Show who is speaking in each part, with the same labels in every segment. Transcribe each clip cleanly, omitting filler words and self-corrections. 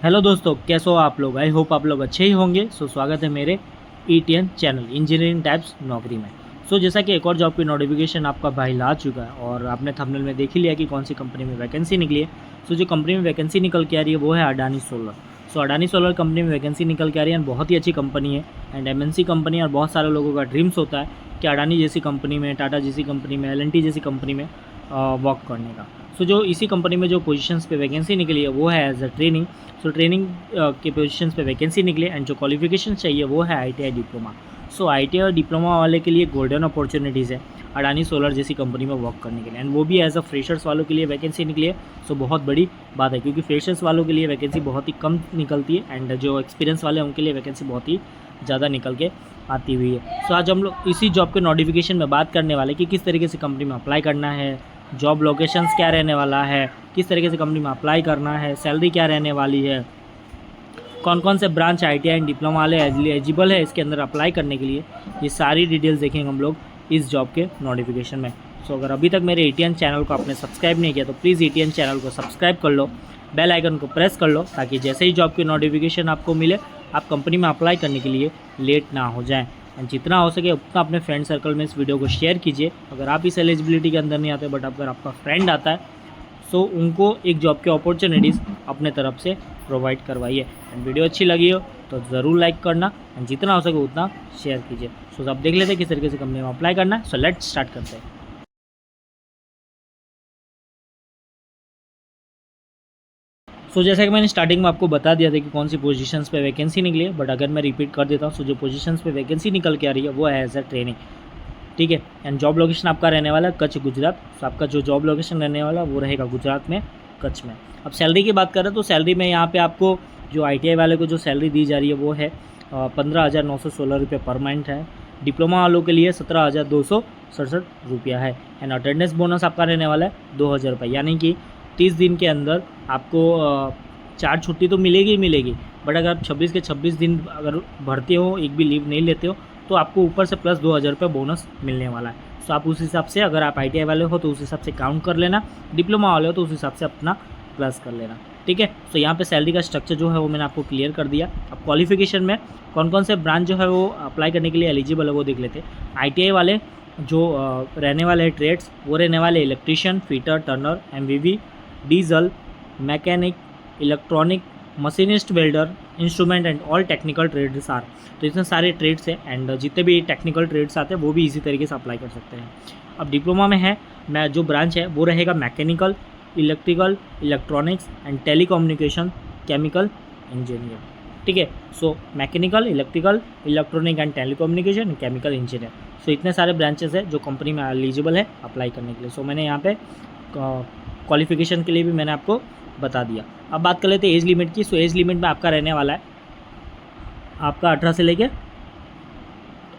Speaker 1: Hello दोस्तों, कैसे हो आप लोग। आई होप आप लोग अच्छे ही होंगे। स्वागत है मेरे ईटीएन चैनल इंजीनियरिंग टाइप्स नौकरी में। जैसा कि एक और जॉब की नोटिफिकेशन आपका भाई ला चुका है और आपने थंबनेल में देख ही लिया कि कौन सी कंपनी में वैकेंसी निकली है। जो कंपनी में वैकेंसी निकल के आ रही है वो है Adani solar. Adani solar company में वैकेंसी निकल के आ रही है, बहुत ही अच्छी कंपनी है एंड एमएनसी कंपनी है और बहुत सारे लोगों का ड्रीम्स होता है कि अडानी जैसी कंपनी में, टाटा जैसी कंपनी में, एलएनटी जैसी कंपनी में वर्क करने का। जो इसी कंपनी में जो पोजीशंस पे वैकेंसी निकली है वो है एज अ ट्रेनिंग। ट्रेनिंग के पोजीशंस पे वैकेंसी निकली एंड जो क्वालिफिकेशन चाहिए वो है आईटीआई डिप्लोमा। आईटीआई और डिप्लोमा वाले के लिए गोल्डन अपॉर्चुनिटीज़ है अडानी सोलर जैसी कंपनी में वर्क करने के लिए, एंड वो भी एज अ फ्रेशर्स वालों के लिए वैकेंसी निकली है। बहुत बड़ी बात है क्योंकि फ्रेशर्स वालों के लिए वैकेंसी बहुत ही कम निकलती है एंड जो एक्सपीरियंस वाले हैं उनके लिए वैकेंसी बहुत ही ज़्यादा निकल के आती हुई है। आज हम लोग इसी जॉब के नोटिफिकेशन में बात करने वाले कि किस तरीके से कंपनी में अप्लाई करना है, जॉब लोकेशंस क्या रहने वाला है, किस तरीके से कंपनी में अप्लाई करना है, सैलरी क्या रहने वाली है, कौन कौन से ब्रांच आईटीआई एंड डिप्लोमा वाले एलिजिबल है इसके अंदर अप्लाई करने के लिए। ये सारी डिटेल्स देखेंगे हम लोग इस जॉब के नोटिफिकेशन में। अगर अभी तक मेरे ईटीएन चैनल को आपने सब्सक्राइब नहीं किया तो प्लीज़ ईटीएन चैनल को सब्सक्राइब कर लो, बेल आइकन को प्रेस कर लो ताकि जैसे ही जॉब की नोटिफिकेशन आपको मिले आप कंपनी में अप्लाई करने के लिए लेट ना हो जाएँ। एंड जितना हो सके उतना अपने फ्रेंड सर्कल में इस वीडियो को शेयर कीजिए। अगर आप इस एलिजिबिलिटी के अंदर नहीं आते बट अगर आपका फ्रेंड आता है उनको एक जॉब के अपॉर्चुनिटीज़ अपने तरफ से प्रोवाइड करवाइए। एंड वीडियो अच्छी लगी हो तो ज़रूर लाइक करना एंड जितना हो सके उतना शेयर कीजिए। अब देख लेते हैं किस तरीके से कंपनी में अप्लाई करना है। लेट्स स्टार्ट करते हैं। जैसा कि मैंने स्टार्टिंग में आपको बता दिया था कि कौन सी पोजीशंस पे वैकेंसी निकली है, बट अगर मैं रिपीट कर देता हूँ जो पोजीशंस पे वैकेंसी निकल के आ रही है वो है एज अ ट्रेनिंग, ठीक है। एंड जॉब लोकेशन आपका रहने वाला है कच्छ, गुजरात। आपका जो जॉब लोकेशन रहने वाला वो रहेगा गुजरात में, कच्छ में। अब सैलरी की बात करें तो सैलरी में यहाँ पे आपको जो आईटीआई वाले को जो सैलरी दी जा रही है वो है 15,916 रुपये पर मंथ है। डिप्लोमा वालों के लिए 17,267 रुपया है। एंड अटेंडेंस बोनस आपका रहने वाला है 2,000 रुपये, यानी कि 30 दिन के अंदर आपको 4 छुट्टी तो मिलेगी ही मिलेगी, बट अगर आप 26 के 26 दिन अगर भरते हो, एक भी लीव नहीं लेते हो तो आपको ऊपर से प्लस 2,000 रुपये बोनस मिलने वाला है। आप उस हिसाब से, अगर आप आईटीआई वाले हो तो उस हिसाब से काउंट कर लेना, डिप्लोमा वाले हो तो उस हिसाब से अपना प्लस कर लेना, ठीक है। यहाँ पे सैलरी का स्ट्रक्चर जो है वो मैंने आपको क्लियर कर दिया। अब क्वालिफिकेशन में कौन कौन से ब्रांच जो है वो अप्लाई करने के लिए एलिजिबल है वो देख लेते हैं। आईटीआई वाले जो रहने वाले हैं ट्रेड्स वो रहने वाले electrician, fitter, turner, MVV, diesel, mechanic, electronic, machinist, welder, instrument and all technical trades are. तो इतने सारे ट्रेड्स हैं एंड जितने भी टेक्निकल ट्रेड्स आते हैं वो भी इसी तरीके से अप्लाई कर सकते हैं। अब डिप्लोमा में है, मैं जो ब्रांच है वो रहेगा mechanical, electrical, electronics and telecommunication, chemical engineer, ठीक है। Mechanical, electrical, electronic and telecommunication, chemical engineer. इतने सारे ब्रांचेस है जो कंपनी में एलिजिबल है अप्लाई करने के लिए। मैंने यहाँ पे क्वालिफिकेशन के लिए भी मैंने आपको बता दिया। अब बात कर लेते हैं एज लिमिट की। एज लिमिट में आपका रहने वाला है आपका 18 से लेकर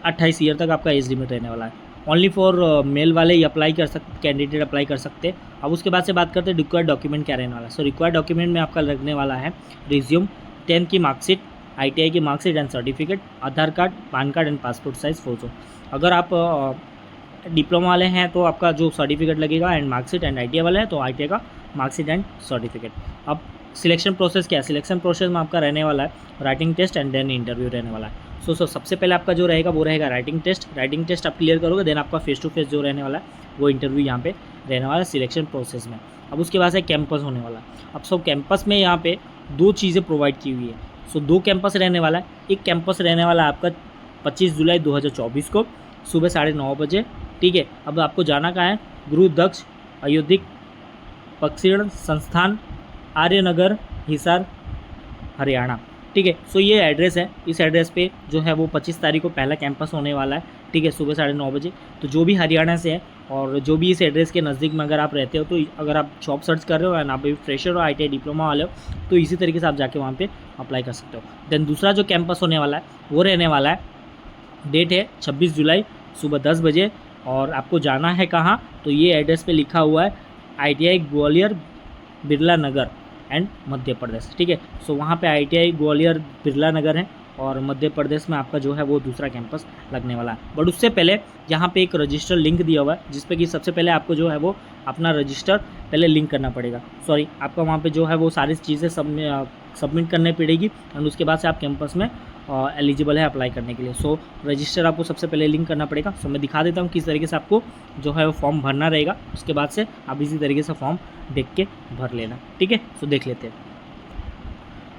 Speaker 1: 28 ईयर तक आपका एज लिमिट रहने वाला है। ओनली फॉर मेल वाले ही अप्लाई कर सकते, कैंडिडेट अप्लाई कर सकते हैं। अब उसके बाद से बात करते हैं रिक्वायर्ड डॉक्यूमेंट क्या रहने वाला है। रिक्वायर्ड डॉक्यूमेंट में आपका लगने वाला है रिज्यूम, 10th की मार्कशीट, आईटीआई की marksheet and certificate, Aadhaar card, pan card and passport size photo. अगर आप डिप्लोमा वाले हैं तो आपका जो सर्टिफिकेट लगेगा एंड मार्कशीट, एंड आईटीआई वाले हैं तो आईटीआई का मार्कशीट एंड सर्टिफिकेट। अब सिलेक्शन प्रोसेस क्या है। सिलेक्शन प्रोसेस में आपका रहने वाला है writing test and then interview रहने वाला है। सबसे पहले आपका जो रहेगा वो रहेगा राइटिंग टेस्ट। राइटिंग टेस्ट आप क्लियर करोगे देन आपका फेस टू फेस जो रहने वाला है वो इंटरव्यू यहाँ पे रहने वाला है सिलेक्शन प्रोसेस में। अब उसके बाद से कैंपस होने वाला है। अब कैंपस में यहाँ पे 2 चीज़ें प्रोवाइड की हुई है। 2 कैंपस रहने वाला है। एक कैंपस रहने वाला है आपका 25 जुलाई 2024 को सुबह 9:30 बजे, ठीक है। अब आपको जाना कहाँ है, गुरु दक्ष अयोधिक प्रशिक्षण संस्थान, आर्यनगर, हिसार, हरियाणा, ठीक है। ये एड्रेस है। इस एड्रेस पे जो है वो 25 तारीख को पहला कैंपस होने वाला है, ठीक है, सुबह 9:30 बजे। तो जो भी हरियाणा से है और जो भी इस एड्रेस के नज़दीक में अगर आप रहते हो तो अगर आप जॉब सर्च कर रहे हो एंड आप भी फ्रेशर हो, आईटीआई डिप्लोमा वाले हो तो इसी तरीके से आप जाके वहाँ पे अप्लाई कर सकते हो। देन दूसरा जो कैंपस होने वाला है वो रहने वाला है, डेट है 26 जुलाई सुबह 10 बजे और आपको जाना है कहाँ, तो ये एड्रेस पे लिखा हुआ है आईटीआई ग्वालियर बिरला नगर एंड मध्य प्रदेश, ठीक है। वहाँ पे आईटीआई ग्वालियर बिरला नगर है और मध्य प्रदेश में आपका जो है वो दूसरा कैंपस लगने वाला है। बट उससे पहले यहाँ पे एक रजिस्टर लिंक दिया हुआ है जिस पे कि सबसे पहले आपको जो है वो अपना रजिस्टर पहले लिंक करना पड़ेगा। सॉरी, आपका वहाँ पे जो है वो सारी चीज़ें सबमिट करनी पड़ेगी एंड उसके बाद से आप कैंपस में एलिजिबल है अप्लाई करने के लिए। सो रजिस्टर आपको सबसे पहले लिंक करना पड़ेगा। सो मैं दिखा देता हूँ किस तरीके से आपको जो है वो फॉर्म भरना रहेगा। उसके बाद से आप इसी तरीके से फॉर्म देख के भर लेना, ठीक है। सो देख लेते हैं।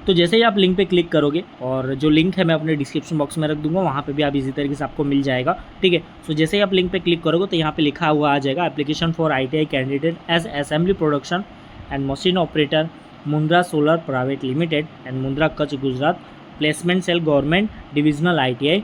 Speaker 1: तो जैसे ही आप लिंक पे क्लिक करोगे, और जो लिंक है मैं अपने डिस्क्रिप्शन बॉक्स में रख दूंगा, वहाँ पे भी आप इसी तरीके से आपको मिल जाएगा, ठीक है। सो जैसे ही आप लिंक पे क्लिक करोगे तो यहाँ पे लिखा हुआ आ जाएगा application for ITI candidate as assembly production and machine operator Mundra solar private limited and Mundra Kutch Gujarat placement cell government divisional ITI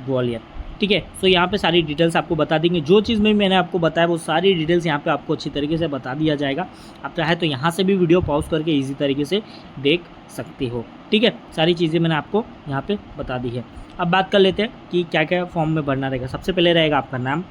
Speaker 1: Gwalior, ठीक है। सो यहाँ पे सारी डिटेल्स आपको बता देंगे। जो चीज़ में मैंने आपको बताया वो सारी डिटेल्स यहाँ पे आपको अच्छी तरीके से बता दिया जाएगा। आप चाहे तो यहाँ से भी वीडियो पॉज करके इजी तरीके से देख सकते हो, ठीक है। सारी चीज़ें मैंने आपको यहाँ पे बता दी है। अब बात कर लेते हैं कि क्या क्या फॉर्म में भरना रहेगा। सबसे पहले रहेगा आपका नाम,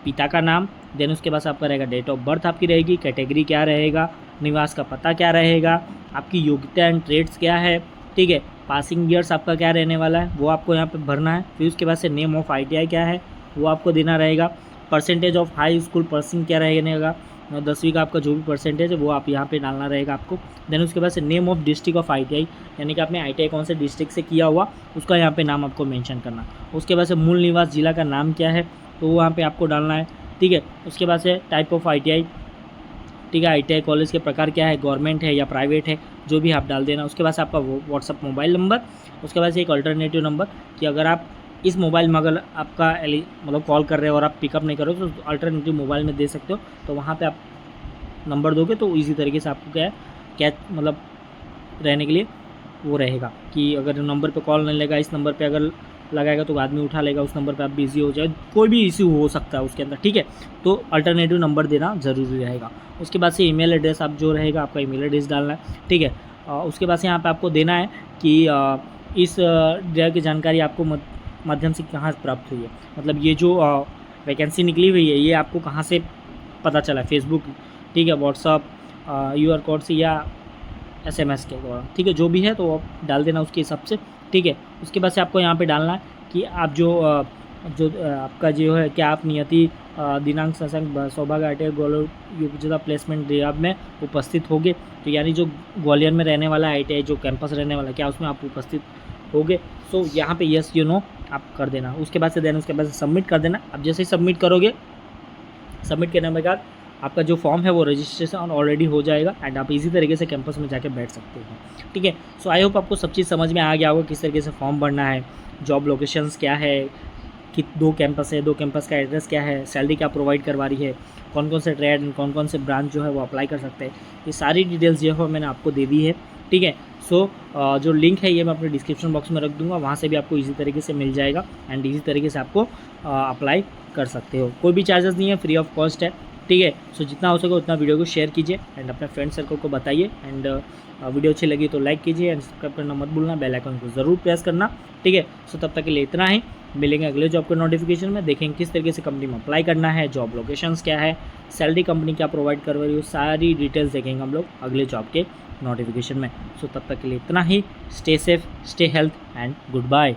Speaker 1: पिता का नाम, देन उसके बाद आपका रहेगा डेट ऑफ बर्थ आपकी रहेगी, कैटेगरी क्या रहेगा, निवास का पता क्या रहेगा, आपकी योग्यता एंड ट्रेड्स क्या है, ठीक है। पासिंग ईयर्स आपका क्या रहने वाला है वो आपको यहाँ पे भरना है। फिर उसके बाद से नेम ऑफ ITI क्या है वो आपको देना रहेगा। Percentage of high school person क्या रहेगा, 10वीं का आपका जो भी परसेंटेज है वो आप यहाँ पे डालना रहेगा आपको। देन उसके बाद से name of district of ITI, यानी कि आपने ITI कौन से डिस्ट्रिक्ट से किया हुआ उसका यहाँ पे नाम आपको मेंशन करना। उसके बाद से मूल निवास जिला का नाम क्या है तो वहाँ पे आपको डालना है, ठीक है। उसके बाद से टाइप ऑफ ITI, ठीक है, ITI कॉलेज के प्रकार क्या है, गवर्नमेंट है या प्राइवेट है, जो भी आप डाल देना। उसके बाद से आपका व्हाट्सअप मोबाइल नंबर, उसके बाद से एक अल्टरनेटिव नंबर कि अगर आप इस मोबाइल में अगर आपका मतलब कॉल कर रहे हो और आप पिकअप नहीं करो तो अल्टरनेटिव मोबाइल में दे सकते हो। तो वहाँ पे आप नंबर दोगे तो इजी तरीके से आपको क्या मतलब रहने के लिए वो रहेगा कि अगर नंबर पे कॉल नहीं लेगा, इस नंबर पे अगर लगाएगा तो आदमी उठा लेगा, उस नंबर पे आप बिजी हो जाए, कोई भी इश्यू हो सकता है उसके अंदर, ठीक है। तो अल्टरनेटिव नंबर देना ज़रूरी रहेगा। उसके बाद से ईमेल एड्रेस आप जो रहेगा आपका ईमेल एड्रेस डालना है, ठीक है। उसके बाद से यहाँ पे आपको देना है कि इस जगह की जानकारी आपको माध्यम से कहाँ प्राप्त हुई है, मतलब ये जो वैकेंसी निकली हुई है ये आपको कहाँ से पता चला, फेसबुक, ठीक है, व्हाट्सअप, QR कोड से या SMS के द्वारा, ठीक है, जो भी है तो आप डाल देना उसके हिसाब से, ठीक है। उसके बाद से आपको यहाँ पे डालना है कि आप जो आपका जो है क्या आप नियति दिनांक संसंग सौभाग्य ITI ग्वालियर योग्यता प्लेसमेंट रियाब में उपस्थित होंगे, तो यानी जो ग्वालियर में रहने वाला ITI जो कैंपस रहने वाला क्या उसमें आप उपस्थित होंगे। सो यहाँ पे यस यू नो आप कर देना। उसके बाद से देना, उसके बाद से सबमिट कर देना। अब जैसे ही सबमिट करोगे, सबमिट करने के बाद आपका जो फॉर्म है वो रजिस्ट्रेशन ऑलरेडी हो जाएगा एंड आप इसी तरीके से कैंपस में जाके बैठ सकते हो, ठीक है। सो आई होप आपको सब चीज़ समझ में आ गया होगा किस तरीके से फॉर्म भरना है, जॉब लोकेशंस क्या है, कि 2 कैंपस है, 2 कैंपस का एड्रेस क्या है, सैलरी क्या प्रोवाइड करवा रही है, कौन कौन से ट्रेड एंड कौन कौन से ब्रांच जो है वो अप्लाई कर सकते हैं, ये सारी डिटेल्स जो है मैंने आपको दे दी है, ठीक है। सो जो लिंक है ये मैं अपने डिस्क्रिप्शन बॉक्स में रख दूंगा, वहाँ से भी आपको इसी तरीके से मिल जाएगा एंड इसी तरीके से आपको अप्लाई कर सकते हो। कोई भी चार्जेस नहीं है, फ्री ऑफ कॉस्ट है, ठीक है। सो जितना हो सके उतना वीडियो को शेयर कीजिए एंड अपने फ्रेंड सर्कल को बताइए एंड वीडियो अच्छी लगी तो लाइक कीजिए एंड सब्सक्राइब करना मत भूलना, बेल आइकन को ज़रूर प्रेस करना, ठीक है। सो तब तक के लिए इतना ही, मिलेंगे अगले जॉब के नोटिफिकेशन में, देखेंगे किस तरीके से कंपनी में अप्लाई करना है, जॉब लोकेशंस क्या है, सैलरी कंपनी क्या प्रोवाइड कर रही है, सारी डिटेल्स देखेंगे हम लोग अगले जॉब के नोटिफिकेशन में। सो तब तक के लिए इतना ही, stay safe, stay health and good bye.